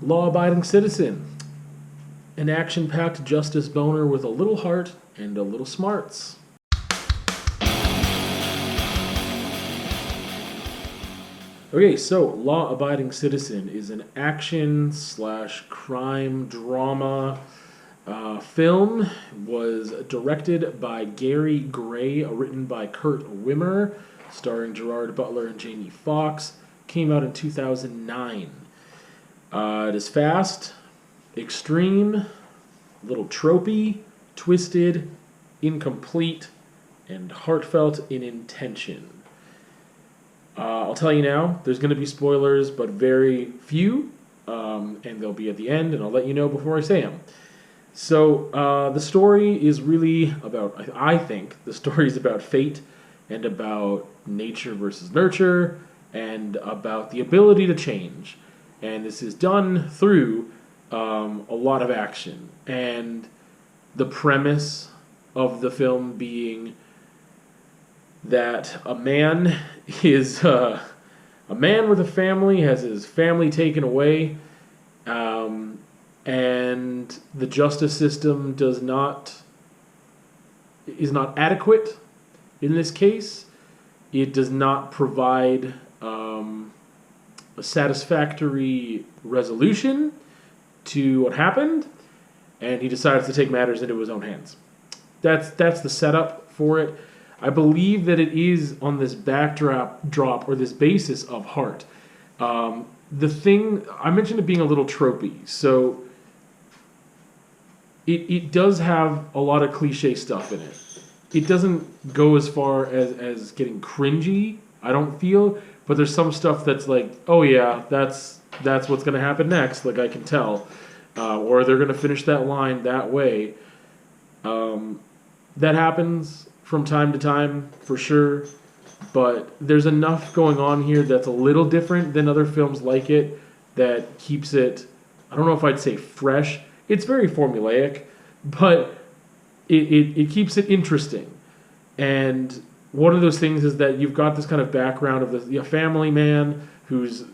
Law-abiding citizen. An action-packed justice boner with a little heart and a little smarts. Okay, so Law-Abiding Citizen is an action/crime drama film. Was directed by Gary Gray, written by Kurt Wimmer, starring Gerard Butler and Jamie Foxx. Came out in 2009. It is fast, extreme, a little tropey, twisted, incomplete, and heartfelt in intention. I'll tell you now, there's going to be spoilers, but very few, and they'll be at the end, and I'll let you know before I say them. So the story is really about, I think, the story is about fate and about nature versus nurture and about the ability to change. And this is done through a lot of action. And the premise of the film being that a man is a man with a family, has his family taken away, and the justice system is not adequate in this case. It does not provide a satisfactory resolution to what happened, and he decides to take matters into his own hands. That's the setup for it. I believe that it is on this backdrop or this basis of heart. The thing I mentioned it being a little tropey, so it does have a lot of cliche stuff in it. It doesn't go as far as getting cringy, I don't feel, but there's some stuff that's like, oh yeah, that's what's going to happen next, like I can tell, or they're going to finish that line that way. That happens from time to time, for sure, but there's enough going on here that's a little different than other films like it that keeps it, I don't know if I'd say fresh. It's very formulaic, but it keeps it interesting. And one of those things is that you've got this kind of background of the family man who's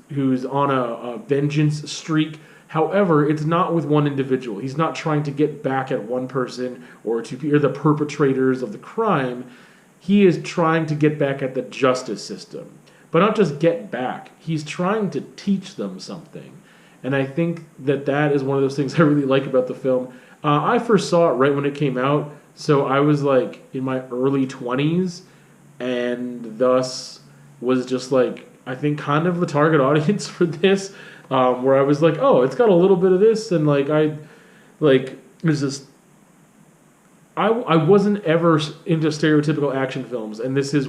on a vengeance streak. However, it's not with one individual. He's not trying to get back at one person or the perpetrators of the crime. He is trying to get back at the justice system. But not just get back. He's trying to teach them something. And I think that is one of those things I really like about the film. I first saw it right when it came out, so I was like in my early 20s, and thus was just like, I think, kind of the target audience for this. Where I was like, oh, it's got a little bit of this, and there's this. I wasn't ever into stereotypical action films, and this is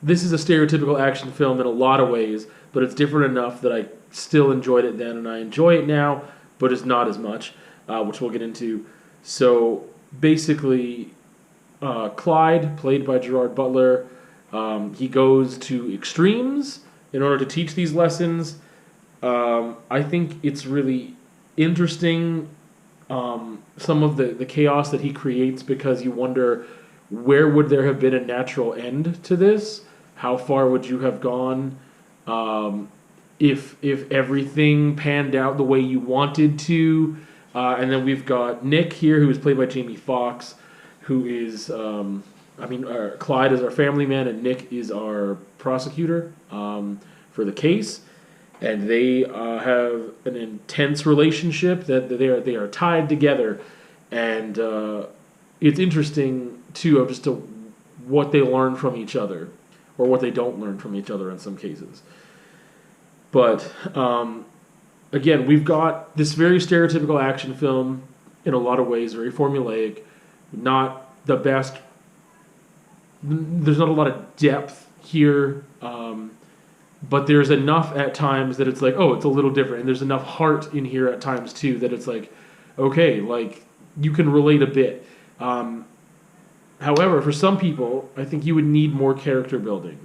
This is a stereotypical action film in a lot of ways, but it's different enough that I still enjoyed it then, and I enjoy it now, but it's not as much, which we'll get into. So basically, Clyde, played by Gerard Butler, he goes to extremes in order to teach these lessons. I think it's really interesting, some of the chaos that he creates, because you wonder, where would there have been a natural end to this? How far would you have gone if everything panned out the way you wanted to? And then we've got Nick here, who is played by Jamie Foxx, who is... Clyde is our family man, and Nick is our prosecutor for the case, and they have an intense relationship that they are tied together, and it's interesting too of just what they learn from each other, or what they don't learn from each other in some cases. But again, we've got this very stereotypical action film in a lot of ways, very formulaic, not the best. There's not a lot of depth here, but there's enough at times that it's like, oh, it's a little different. And there's enough heart in here at times, too, that it's like, okay, like, you can relate a bit. However, for some people, I think you would need more character building.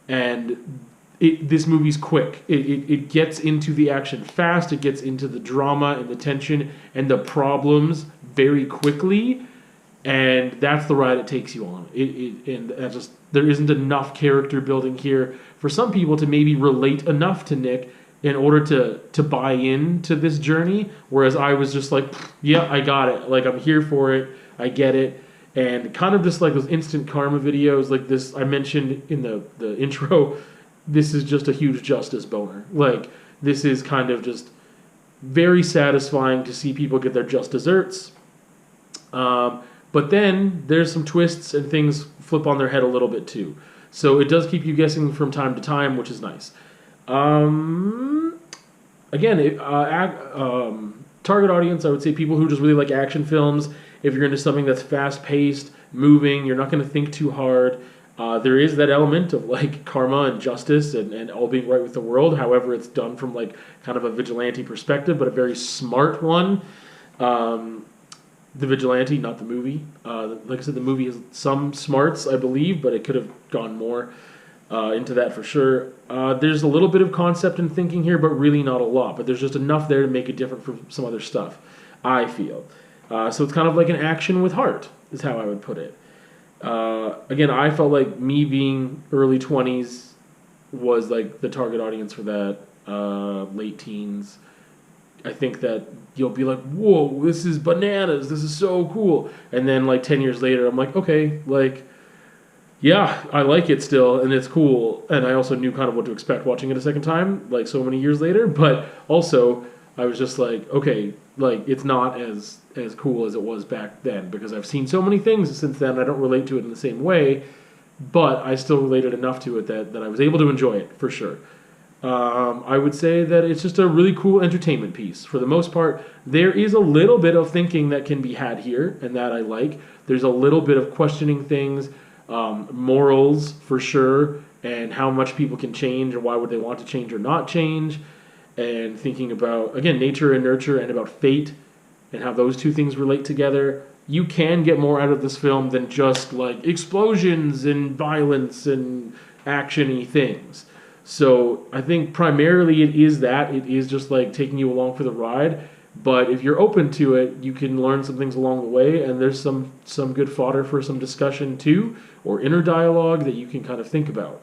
And this movie's quick. It gets into the action fast. It gets into the drama and the tension and the problems very quickly. And that's the ride it takes you on. There isn't enough character building here for some people to maybe relate enough to Nick in order to buy into this journey, whereas I was just like, yeah, I got it. Like, I'm here for it. I get it. And kind of just like those instant karma videos, like this I mentioned in the intro, this is just a huge justice boner. Like, this is kind of just very satisfying to see people get their just desserts. But then there's some twists and things flip on their head a little bit too. So it does keep you guessing from time to time, which is nice. Again, target audience, I would say people who just really like action films. If you're into something that's fast-paced, moving, you're not going to think too hard. There is that element of like karma and justice and all being right with the world. However, it's done from like kind of a vigilante perspective, but a very smart one. The Vigilante, not the movie. Like I said, the movie has some smarts, I believe, but it could have gone more into that for sure. There's a little bit of concept and thinking here, but really not a lot. But there's just enough there to make it different from some other stuff, I feel. So it's kind of like an action with heart, is how I would put it. Again, I felt like me being early 20s was like the target audience for that, late teens. I think that you'll be like, whoa, this is bananas, this is so cool. And then like 10 years later, I'm like, okay, like, yeah, I like it still, and it's cool. And I also knew kind of what to expect watching it a second time, like so many years later. But also, I was just like, okay, like it's not as cool as it was back then, because I've seen so many things since then. I don't relate to it in the same way, but I still related enough to it that I was able to enjoy it, for sure. I would say that it's just a really cool entertainment piece. For the most part, there is a little bit of thinking that can be had here, and that I like. There's a little bit of questioning things, morals for sure, and how much people can change, or why would they want to change or not change, and thinking about, again, nature and nurture, and about fate, and how those two things relate together. You can get more out of this film than just like explosions and violence and action-y things. So I think primarily it is that. It is just like taking you along for the ride. But if you're open to it, you can learn some things along the way, and there's some good fodder for some discussion too, or inner dialogue that you can kind of think about.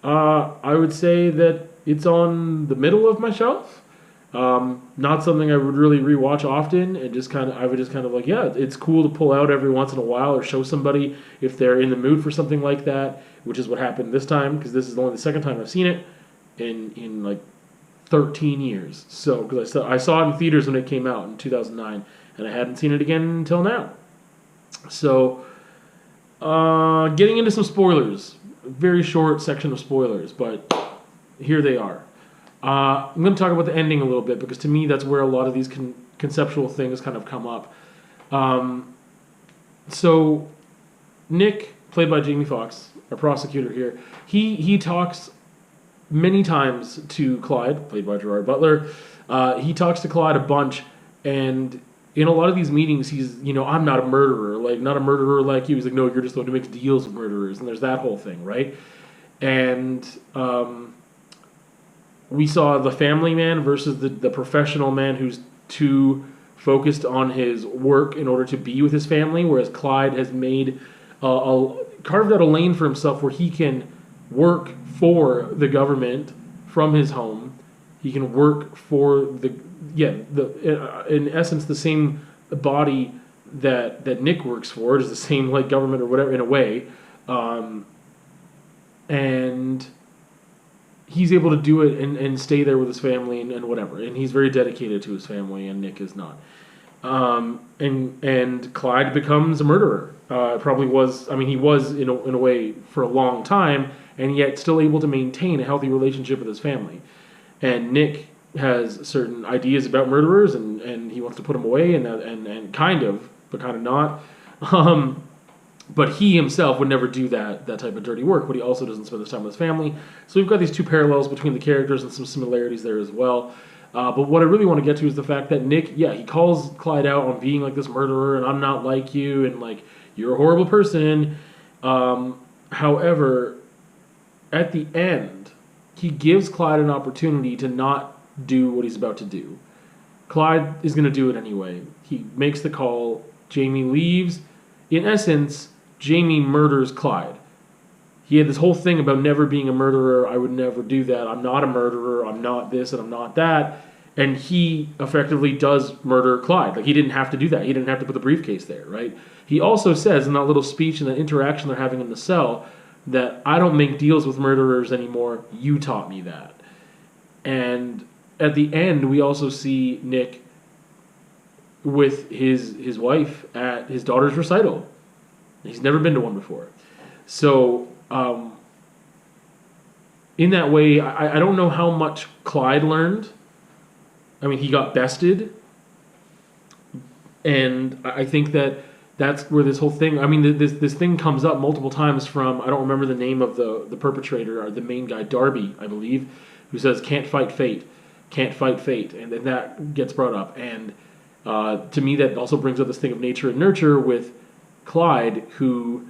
I would say that it's on the middle of my shelf. Not something I would really rewatch often, and I would just kind of like, yeah, it's cool to pull out every once in a while, or show somebody if they're in the mood for something like that, which is what happened this time, because this is only the second time I've seen it in like 13 years. So, because I saw it in theaters when it came out in 2009, and I hadn't seen it again until now. So, getting into some spoilers. A very short section of spoilers, but here they are. I'm going to talk about the ending a little bit, because to me that's where a lot of these conceptual things kind of come up. So Nick, played by Jamie Foxx, our prosecutor here, he talks many times to Clyde, played by Gerard Butler. He talks to Clyde a bunch, and in a lot of these meetings he's, I'm not a murderer, like not a murderer like you. He's like, no, you're just the one who makes deals with murderers, and there's that whole thing, right? And we saw the family man versus the professional man who's too focused on his work in order to be with his family, whereas Clyde has made carved out a lane for himself where he can work for the government from his home. He can work for in essence the same body that Nick works for. It is the same like government or whatever in a way, and he's able to do it and stay there with his family and whatever. And he's very dedicated to his family, and Nick is not. And Clyde becomes a murderer. Probably was, he was in a way for a long time, and yet still able to maintain a healthy relationship with his family. And Nick has certain ideas about murderers, and he wants to put them away, and kind of, but kind of not. But he himself would never do that type of dirty work, but he also doesn't spend his time with his family. So we've got these two parallels between the characters and some similarities there as well. But what I really want to get to is the fact that Nick, he calls Clyde out on being like this murderer, and I'm not like you, and like, you're a horrible person. However, at the end, he gives Clyde an opportunity to not do what he's about to do. Clyde is going to do it anyway. He makes the call. Jamie leaves. In essence, Jamie murders Clyde. he had this whole thing about never being a murderer. I would never do that. I'm not a murderer. I'm not this and I'm not that. And he effectively does murder Clyde. Like, he didn't have to do that. He didn't have to put the briefcase there, right? He also says in that little speech and that interaction they're having in the cell that I don't make deals with murderers anymore. You taught me that. And at the end, we also see Nick with his wife at his daughter's recital. He's never been to one before. So, in that way, I don't know how much Clyde learned. I mean, he got bested. And I think that's where this whole thing... I mean, this thing comes up multiple times from... I don't remember the name of the perpetrator, or the main guy, Darby, I believe, who says, can't fight fate. Can't fight fate. And then that gets brought up. And to me, that also brings up this thing of nature and nurture with Clyde, who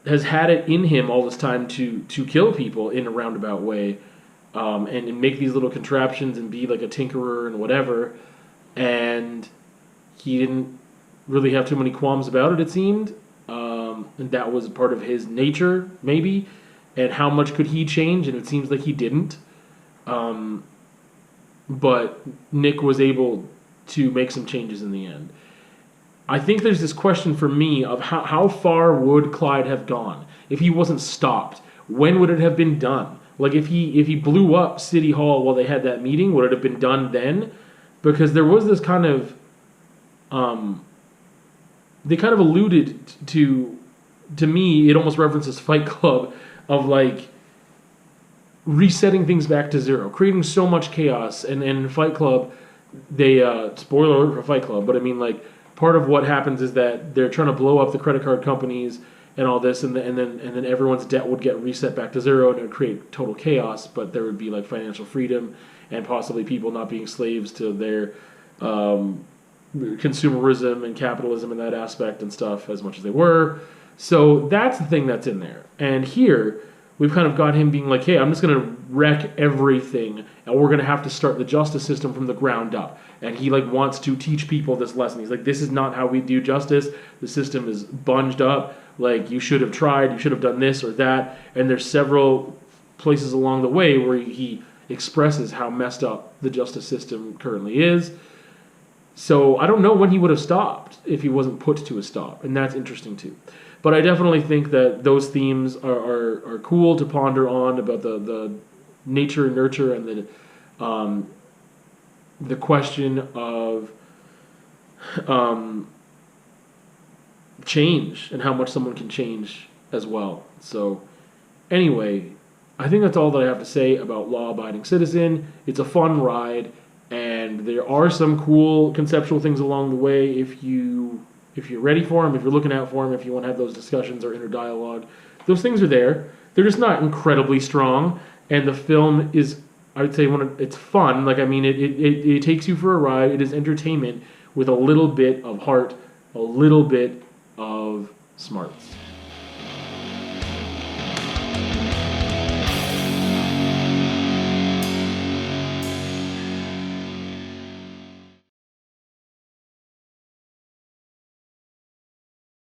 has had it in him all this time to kill people in a roundabout way, and make these little contraptions and be like a tinkerer and whatever. And he didn't really have too many qualms about it, it seemed. And that was part of his nature, maybe. And how much could he change? And it seems like he didn't. But Nick was able to make some changes in the end. I think there's this question for me of how far would Clyde have gone if he wasn't stopped? When would it have been done? Like, if he blew up City Hall while they had that meeting, would it have been done then? Because there was this kind of... they kind of alluded to me, it almost references Fight Club, of like resetting things back to zero, creating so much chaos. And in Fight Club, they spoiler alert for Fight Club, but I mean, like, part of what happens is that they're trying to blow up the credit card companies and all this, and then everyone's debt would get reset back to zero, and it would create total chaos. But there would be like financial freedom and possibly people not being slaves to their consumerism and capitalism in that aspect and stuff as much as they were. So that's the thing that's in there. And here we've kind of got him being like, hey, I'm just going to wreck everything, and we're going to have to start the justice system from the ground up. And he like wants to teach people this lesson. He's like, this is not how we do justice. The system is bunged up. Like, you should have tried, you should have done this or that. And there's several places along the way where he expresses how messed up the justice system currently is. So I don't know when he would have stopped if he wasn't put to a stop. And that's interesting too. But I definitely think that those themes are cool to ponder on, about the nature and nurture, and the question of change and how much someone can change as well. So anyway, I think that's all that I have to say about Law Abiding Citizen. It's a fun ride, and there are some cool conceptual things along the way if you're ready for them, if you're looking out for them, if you want to have those discussions or inner dialogue. Those things are there. They're just not incredibly strong, and the film is, I would say, it's fun. Like, I mean, it takes you for a ride. It is entertainment with a little bit of heart, a little bit of smarts.